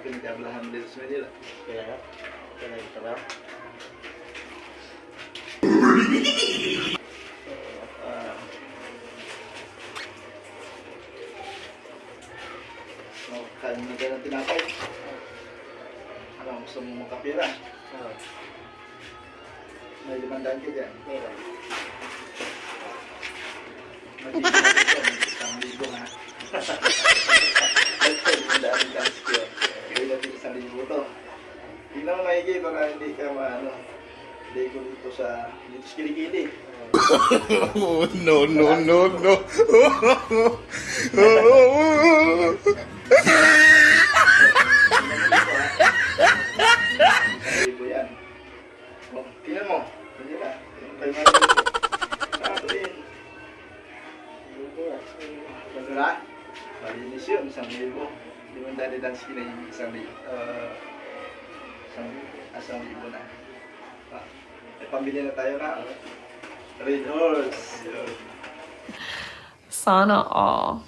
pinag-ablahan mo dito sa Manila. Kaya nga. Kaya ito na. Kain na tayo ng tinapay. Ano, gusto mo makapira? Oo. May 500 ka dyan. Meron. Mag-isip natin ito, 1,000 ha. Ito, 500 dance ko. Kaya natin 1,000 to. Tingnan mo maigi para hindi ka maano. Hindi ko dito sa kilikili. Oh, no, no, no, no. Ibo yan. Oh, tingnan mo. Hindi na. Yung 500. Sabi rin. Diba? Malinis yun, 1,000. Hindi mo dali dance ko na yung 1,000. 1,000 na. May pambili na tayo na. Red Horse. Yun. Sana all.